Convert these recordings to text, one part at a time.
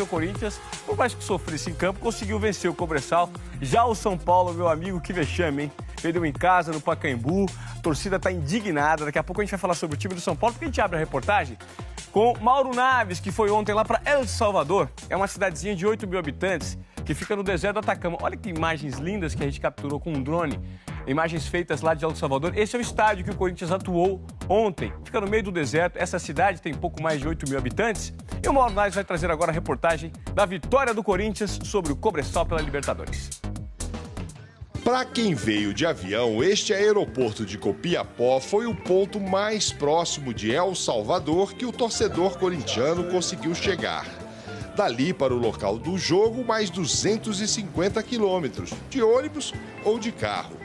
porque o Corinthians, por mais que sofresse em campo, conseguiu vencer o Cobressal. Já o São Paulo, meu amigo, que vexame, hein? Perdeu em casa, no Pacaembu, a torcida está indignada. Daqui a pouco a gente vai falar sobre o time do São Paulo, porque a gente abre a reportagem com Mauro Naves, que foi ontem lá para El Salvador. É uma cidadezinha de 8 mil habitantes, que fica no deserto do Atacama. Olha que imagens lindas que a gente capturou com um drone. Imagens feitas lá de El Salvador. Esse é o estádio que o Corinthians atuou ontem. Fica no meio do deserto. Essa cidade tem pouco mais de 8 mil habitantes. E o Mauro Naves vai trazer agora a reportagem da vitória do Corinthians sobre o Cobressal pela Libertadores. Para quem veio de avião, este aeroporto de Copiapó foi o ponto mais próximo de El Salvador que o torcedor corintiano conseguiu chegar. Dali para o local do jogo, mais 250 quilômetros, de ônibus ou de carro.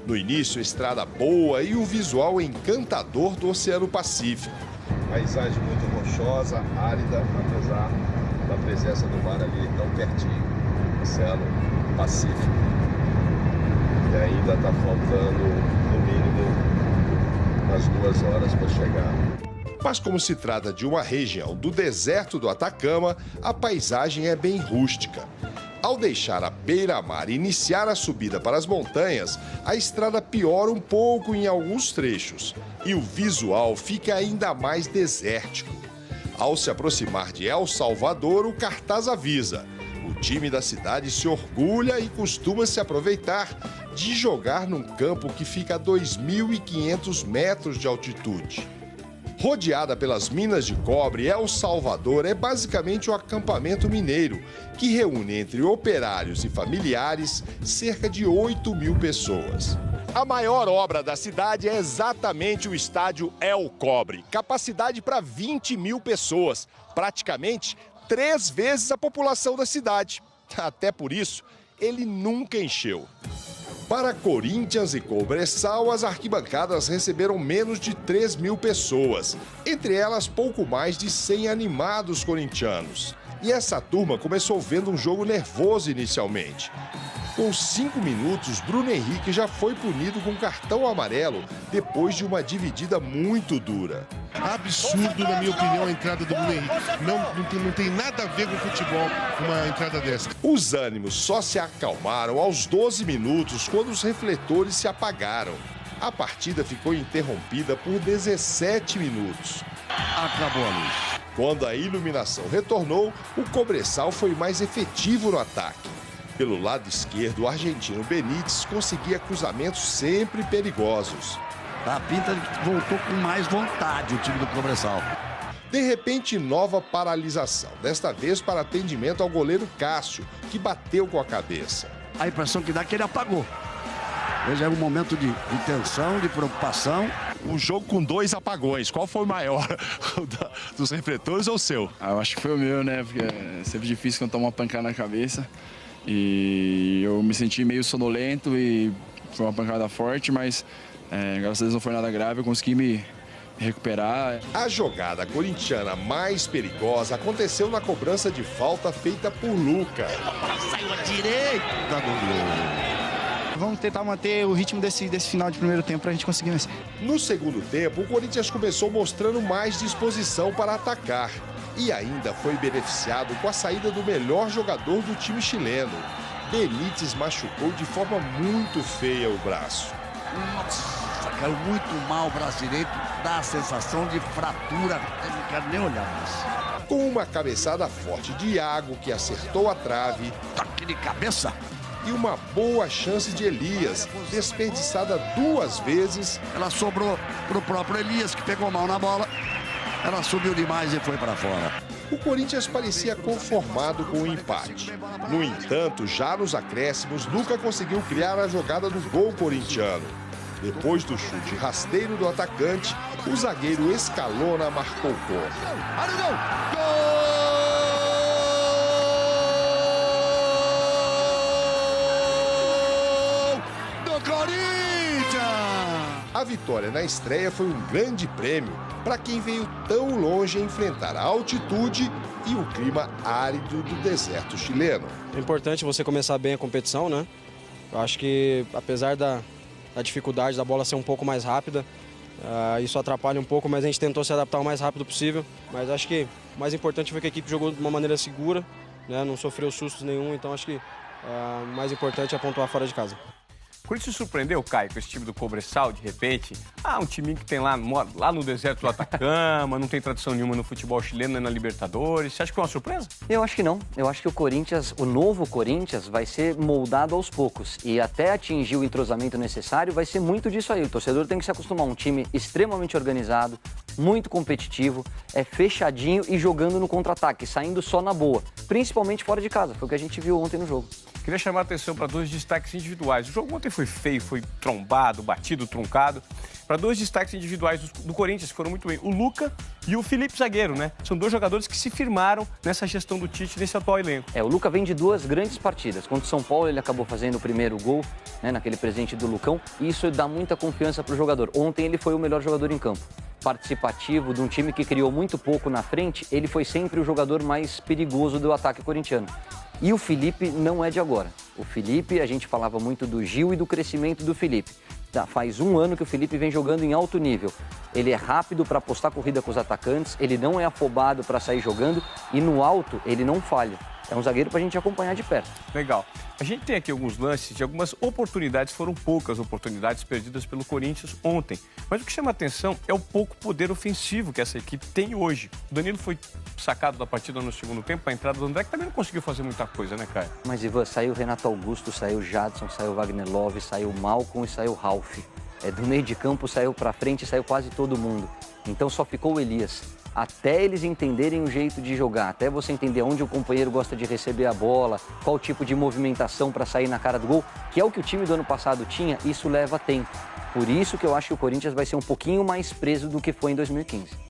No início, estrada boa e um visual encantador do Oceano Pacífico. Paisagem muito rochosa, árida, apesar da presença do mar ali tão pertinho. Oceano Pacífico. E ainda está faltando, no mínimo, umas 2 horas para chegar. Mas como se trata de uma região do deserto do Atacama, a paisagem é bem rústica. Ao deixar a beira-mar e iniciar a subida para as montanhas, a estrada piora um pouco em alguns trechos e o visual fica ainda mais desértico. Ao se aproximar de El Salvador, o cartaz avisa: o time da cidade se orgulha e costuma se aproveitar de jogar num campo que fica a 2.500 metros de altitude. Rodeada pelas minas de cobre, El Salvador é basicamente um acampamento mineiro que reúne entre operários e familiares cerca de 8 mil pessoas. A maior obra da cidade é exatamente o estádio El Cobre, capacidade para 20 mil pessoas, praticamente 3 vezes a população da cidade. Até por isso, ele nunca encheu. Para Corinthians e Cobressal, as arquibancadas receberam menos de 3 mil pessoas, entre elas pouco mais de 100 animados corintianos. E essa turma começou vendo um jogo nervoso inicialmente. Com 5 minutos, Bruno Henrique já foi punido com cartão amarelo depois de uma dividida muito dura. Absurdo, na minha opinião, a entrada do Bruno Henrique. Não tem nada a ver com futebol uma entrada dessa. Os ânimos só se acalmaram aos 12 minutos, quando os refletores se apagaram. A partida ficou interrompida por 17 minutos. Acabou a luz. Quando a iluminação retornou, o Cobressal foi mais efetivo no ataque. Pelo lado esquerdo, o argentino Benítez conseguia cruzamentos sempre perigosos. A pinta voltou com mais vontade o time do Cobressal. De repente, nova paralisação, desta vez para atendimento ao goleiro Cássio, que bateu com a cabeça. A impressão que dá é que ele apagou. Hoje é um momento de tensão, de preocupação. Um jogo com 2 apagões, qual foi o maior? Dos refletores ou o seu? Eu acho que foi o meu, né? Porque é sempre difícil quando toma uma pancada na cabeça. E eu me senti meio sonolento e foi uma pancada forte, mas graças a Deus não foi nada grave, eu consegui me recuperar. A jogada corintiana mais perigosa aconteceu na cobrança de falta feita por Luca. Saiu à direita do gol. Vamos tentar manter o ritmo desse final de primeiro tempo para a gente conseguir vencer. No segundo tempo, o Corinthians começou mostrando mais disposição para atacar. E ainda foi beneficiado com a saída do melhor jogador do time chileno. Benítez machucou de forma muito feia o braço. Nossa, caiu muito mal o braço direito, dá a sensação de fratura. Eu não quero nem olhar mais. Com uma cabeçada forte de Iago, que acertou a trave. Toque de cabeça. E uma boa chance de Elias, desperdiçada 2 vezes. Ela sobrou para o próprio Elias, que pegou mal na bola. Ela subiu demais e foi para fora. O Corinthians parecia conformado com o empate. No entanto, já nos acréscimos, Luca conseguiu criar a jogada do gol corintiano. Depois do chute rasteiro do atacante, o zagueiro Escalona marcou contra. Olha o gol! Gol do Corinthians! A vitória na estreia foi um grande prêmio para quem veio tão longe enfrentar a altitude e o clima árido do deserto chileno. É importante você começar bem a competição, né? Eu acho que, apesar da dificuldade da bola ser um pouco mais rápida, isso atrapalha um pouco, mas a gente tentou se adaptar o mais rápido possível. Mas acho que o mais importante foi que a equipe jogou de uma maneira segura, né? Não sofreu sustos nenhum, então acho que o mais importante é pontuar fora de casa. O Corinthians surpreendeu, Caio, com esse time do Cobressal, de repente? Um time que tem lá no deserto do Atacama, não tem tradição nenhuma no futebol chileno, nem na Libertadores. Você acha que foi uma surpresa? Eu acho que não. Eu acho que o novo Corinthians, vai ser moldado aos poucos. E até atingir o entrosamento necessário, vai ser muito disso aí. O torcedor tem que se acostumar. Um time extremamente organizado, muito competitivo, fechadinho e jogando no contra-ataque, saindo só na boa. Principalmente fora de casa. Foi o que a gente viu ontem no jogo. Queria chamar a atenção para 2 destaques individuais. O jogo ontem foi feio, foi trombado, batido, truncado. Para 2 destaques individuais do Corinthians, que foram muito bem. O Luca e o Felipe Zagueiro, né? São 2 jogadores que se firmaram nessa gestão do Tite, nesse atual elenco. O Luca vem de 2 grandes partidas. Contra o São Paulo, ele acabou fazendo o primeiro gol, né, naquele presente do Lucão. E isso dá muita confiança para o jogador. Ontem ele foi o melhor jogador em campo. Participativo, de um time que criou muito pouco na frente, ele foi sempre o jogador mais perigoso do ataque corintiano. E o Felipe não é de agora. O Felipe, a gente falava muito do Gil e do crescimento do Felipe. Faz 1 ano que o Felipe vem jogando em alto nível. Ele é rápido para apostar corrida com os atacantes, ele não é afobado para sair jogando e no alto ele não falha. É um zagueiro para a gente acompanhar de perto. Legal. A gente tem aqui alguns lances de algumas oportunidades, foram poucas oportunidades perdidas pelo Corinthians ontem. Mas o que chama a atenção é o pouco poder ofensivo que essa equipe tem hoje. O Danilo foi sacado da partida no segundo tempo, a entrada do André, que também não conseguiu fazer muita coisa, né, Caio? Mas, Ivan, saiu Renato Augusto, saiu Jadson, saiu Wagner Love, saiu Malcom e saiu Ralf. Do meio de campo saiu para frente e saiu quase todo mundo. Então só ficou o Elias. Até eles entenderem o jeito de jogar, até você entender onde o companheiro gosta de receber a bola, qual tipo de movimentação para sair na cara do gol, que é o que o time do ano passado tinha, isso leva tempo. Por isso que eu acho que o Corinthians vai ser um pouquinho mais preso do que foi em 2015.